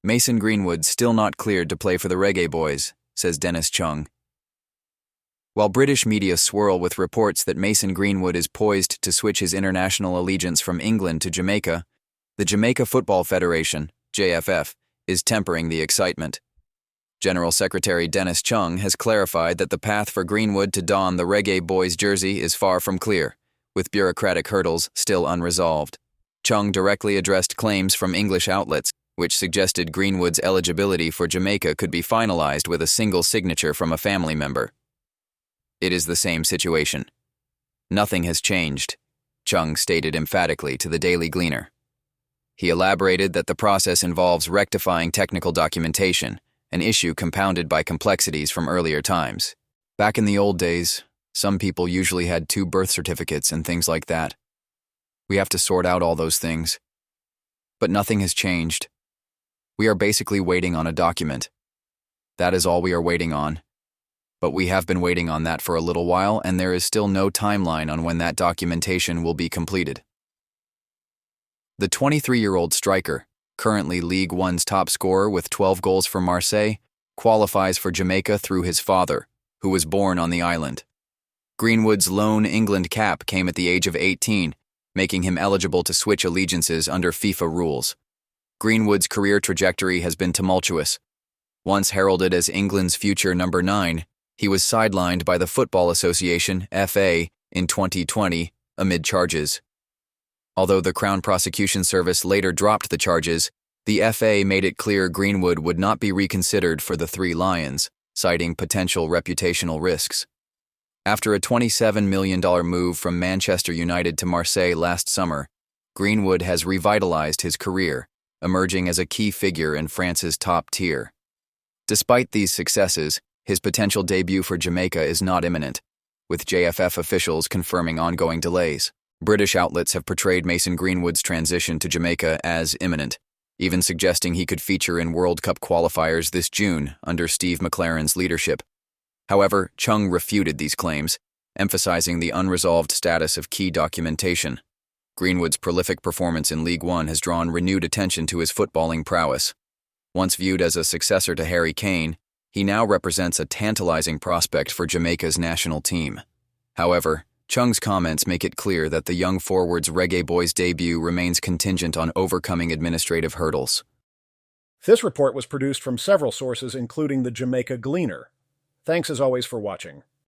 Mason Greenwood still not cleared to play for the Reggae Boyz, says Dennis Chung. While British media swirl with reports that Mason Greenwood is poised to switch his international allegiance from England to Jamaica, the Jamaica Football Federation, JFF, is tempering the excitement. General Secretary Dennis Chung has clarified that the path for Greenwood to don the Reggae Boyz jersey is far from clear, with bureaucratic hurdles still unresolved. Chung directly addressed claims from English outlets, which suggested Greenwood's eligibility for Jamaica could be finalized with a single signature from a family member. It is the same situation. Nothing has changed, Chung stated emphatically to the Daily Gleaner. He elaborated that the process involves rectifying technical documentation, an issue compounded by complexities from earlier times. Back in the old days, some people usually had 2 birth certificates and things like that. We have to sort out all those things. But nothing has changed. We are basically waiting on a document. That is all we are waiting on. But we have been waiting on that for a little while, and there is still no timeline on when that documentation will be completed. The 23-year-old striker, currently League One's top scorer with 12 goals for Marseille, qualifies for Jamaica through his father, who was born on the island. Greenwood's lone England cap came at the age of 18, making him eligible to switch allegiances under FIFA rules. Greenwood's career trajectory has been tumultuous. Once heralded as England's future number 9, he was sidelined by the Football Association, FA, in 2020 amid charges. Although the Crown Prosecution Service later dropped the charges, the FA made it clear Greenwood would not be reconsidered for the Three Lions, citing potential reputational risks. After a $27 million move from Manchester United to Marseille last summer, Greenwood has revitalized his career, emerging as a key figure in France's top tier. Despite these successes, his potential debut for Jamaica is not imminent, with JFF officials confirming ongoing delays. British outlets have portrayed Mason Greenwood's transition to Jamaica as imminent, even suggesting he could feature in World Cup qualifiers this June under Steve McLaren's leadership. However, Chung refuted these claims, emphasizing the unresolved status of key documentation. Greenwood's prolific performance in League One has drawn renewed attention to his footballing prowess. Once viewed as a successor to Harry Kane, he now represents a tantalizing prospect for Jamaica's national team. However, Chung's comments make it clear that the young forward's Reggae Boyz debut remains contingent on overcoming administrative hurdles. This report was produced from several sources, including the Jamaica Gleaner. Thanks as always for watching.